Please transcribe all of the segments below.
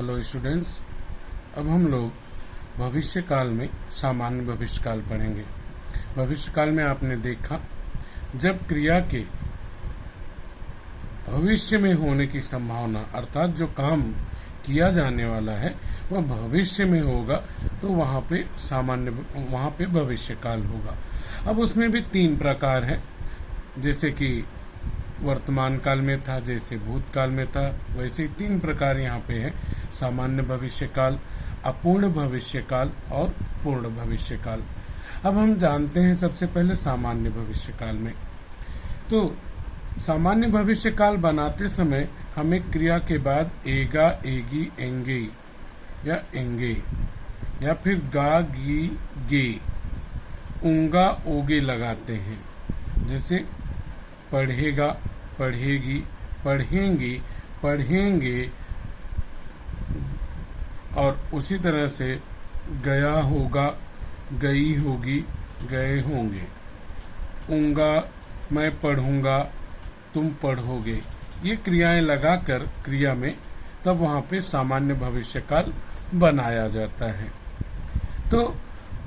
Hello students, अब हम लोग भविष्य काल में सामान्य भविष्य काल पढ़ेंगे। भविष्य काल में आपने देखा जब क्रिया के भविष्य में होने की संभावना अर्थात जो काम किया जाने वाला है वह भविष्य में होगा तो वहाँ पे भविष्य काल होगा। अब उसमें भी 3 प्रकार है, जैसे कि वर्तमान काल में था, जैसे भूतकाल में था, वैसे ही 3 प्रकार यहाँ पे है। सामान्य भविष्य काल, अपूर्ण भविष्य काल और पूर्ण भविष्य काल। अब हम जानते हैं सबसे पहले सामान्य भविष्य काल में। तो सामान्य भविष्य काल बनाते समय हमें क्रिया के बाद एगा, एगी, एंगे या एंगे या फिर गा, गी, गे, उंगा, ओगे लगाते हैं। जैसे पढ़ेगा, पढ़ेगी, पढ़ेंगी, पढ़ेंगे, और उसी तरह से गया होगा, गई होगी, गए होंगे। उंगा, मैं पढ़ूंगा, तुम पढ़ोगे। ये क्रियाएं लगाकर क्रिया में तब वहाँ पे सामान्य भविष्य काल बनाया जाता है। तो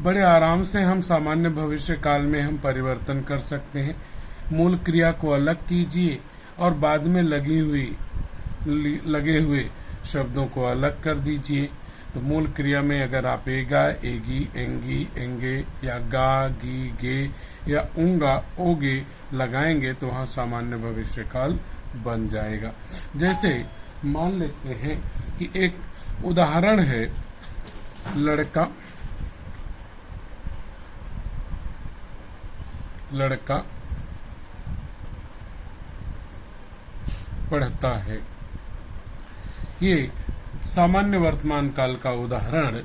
बड़े आराम से हम सामान्य भविष्य काल में हम परिवर्तन कर सकते हैं। मूल क्रिया को अलग कीजिए और बाद में लगे हुए शब्दों को अलग कर दीजिए। तो मूल क्रिया में अगर आप एगा, एगी, एंगी, एंगे या गा, गी, गे या उंगा, ओगे लगाएंगे तो वहाँ सामान्य भविष्य काल बन जाएगा। जैसे मान लेते हैं कि एक उदाहरण है, लड़का पढ़ता है। ये सामान्य वर्तमान काल का उदाहरण।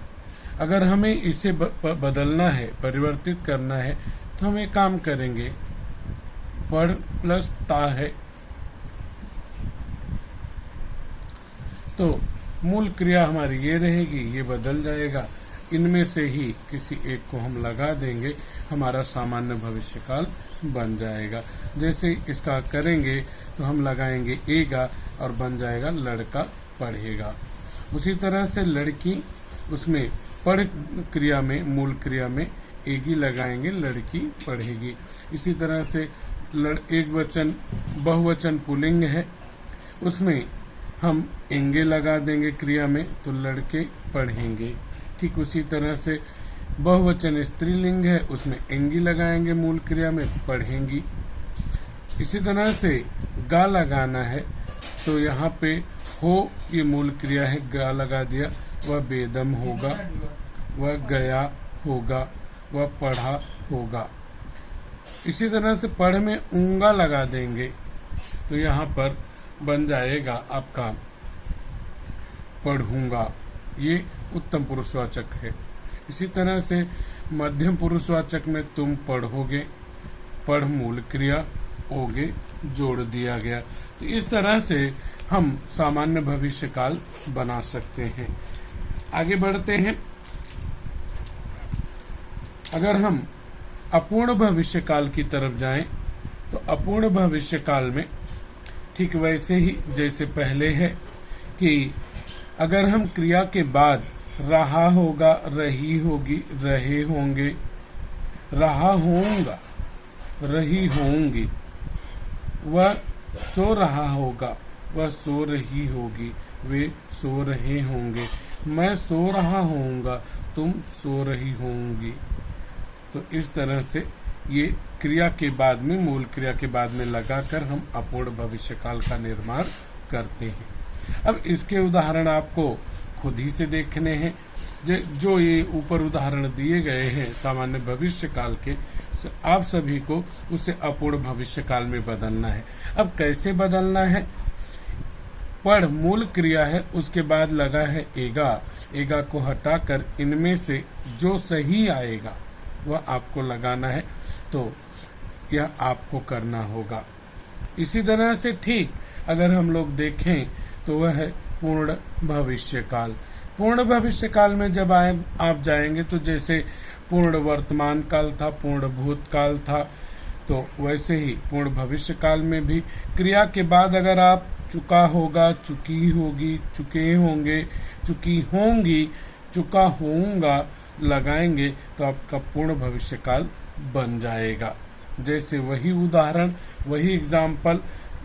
अगर हमें इसे बदलना है, परिवर्तित करना है, तो हम एक काम करेंगे, पढ़ प्लस ता है तो मूल क्रिया हमारी ये रहेगी, ये बदल जाएगा। इनमें से ही किसी एक को हम लगा देंगे, हमारा सामान्य भविष्य काल बन जाएगा। जैसे इसका करेंगे तो हम लगाएंगे एगा और बन जाएगा लड़का पढ़ेगा। उसी तरह से लड़की, उसमें पढ़ क्रिया में मूल क्रिया में एगी लगाएंगे, लड़की पढ़ेगी। इसी तरह से एक वचन बहुवचन पुल्लिंग है, उसमें हम एंगे लगा देंगे क्रिया में तो लड़के पढ़ेंगे। ठीक उसी तरह से बहुवचन स्त्रीलिंग है, उसमें एंगी लगाएंगे मूल क्रिया में, पढ़ेंगी। इसी तरह से गा लगाना है तो यहाँ पे हो ये मूल क्रिया है, गा लगा दिया, वह बेदम होगा, वह गया होगा, वह पढ़ा होगा। इसी तरह से पढ़ में ऊंगा लगा देंगे तो यहाँ पर बन जाएगा आपका पढ़ूंगा। ये उत्तम पुरुषवाचक है। इसी तरह से मध्यम पुरुषवाचक में तुम पढ़ोगे, पढ़ मूल क्रिया, ओगे जोड़ दिया गया। तो इस तरह से हम सामान्य भविष्य काल बना सकते हैं। आगे बढ़ते हैं। अगर हम अपूर्ण भविष्य काल की तरफ जाएं तो अपूर्ण भविष्य काल में ठीक वैसे ही जैसे पहले है कि अगर हम क्रिया के बाद रहा होगा, रही होगी, रहे होंगे, रहा होऊंगा, रही होंगी, वह सो रहा होगा, वह सो रही होगी, वे सो रहे होंगे, मैं सो रहा होऊंगा, तुम सो रही होंगी। तो इस तरह से ये क्रिया के बाद में, मूल क्रिया के बाद में लगाकर हम अपूर्ण भविष्य काल का निर्माण करते हैं। अब इसके उदाहरण आपको खुद ही से देखने हैं। जो ये ऊपर उदाहरण दिए गए हैं सामान्य भविष्य काल के, आप सभी को उसे अपूर्ण भविष्य काल में बदलना है। अब कैसे बदलना है? पढ़ मूल क्रिया है, उसके बाद लगा है एगा, एगा को हटाकर इनमें से जो सही आएगा वह आपको लगाना है। तो यह आपको करना होगा। इसी तरह से ठीक अगर हम लोग देखें तो वह है पूर्ण भविष्य काल। पूर्ण भविष्य काल में जब आप जाएंगे तो जैसे पूर्ण वर्तमान काल था, पूर्ण भूतकाल था, तो वैसे ही पूर्ण भविष्य काल में भी क्रिया के बाद अगर आप चुका होगा, चुकी होगी, चुके होंगे, चुकी होंगी, चुका होऊंगा लगाएंगे तो आपका पूर्ण भविष्यकाल बन जाएगा। जैसे वही उदाहरण, वही एग्जाम्पल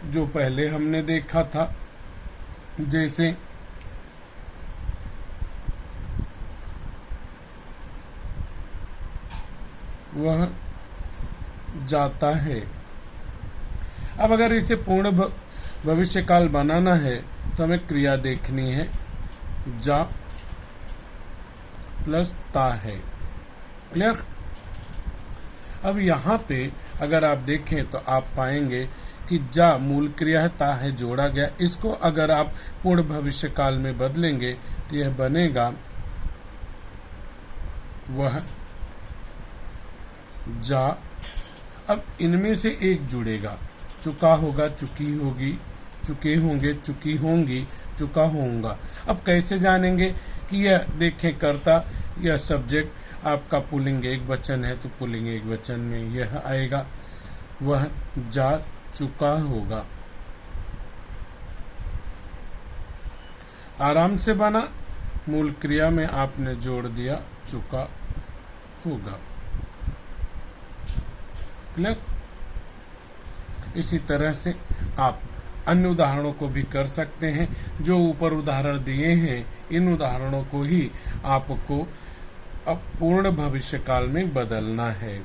जो पहले हमने देखा था। जैसे वह जाता है। अब अगर इसे पूर्ण भविष्यकाल बनाना है तो हमें क्रिया देखनी है। जा प्लस ता है। क्लियर? अब यहाँ पे अगर आप देखें तो आप पाएंगे कि जा मूल क्रिया है, ता है जोड़ा गया। इसको अगर आप पूर्ण भविष्यकाल में बदलेंगे तो यह बनेगा वह जा। अब इनमें से एक जुड़ेगा, चुका होगा, चुकी होगी, चुके होंगे, चुकी होंगी, चुका होऊंगा। अब कैसे जानेंगे कि यह देखें कर्ता, यह सब्जेक्ट आपका पुल्लिंग एक वचन है तो पुल्लिंग एक वचन में यह आएगा, वह जा चुका होगा। आराम से बना, मूल क्रिया में आपने जोड़ दिया चुका होगा। क्लियर? इसी तरह से आप अन्य उदाहरणों को भी कर सकते हैं। जो ऊपर उदाहरण दिए हैं, इन उदाहरणों को ही आपको अब पूर्ण भविष्यकाल में बदलना है।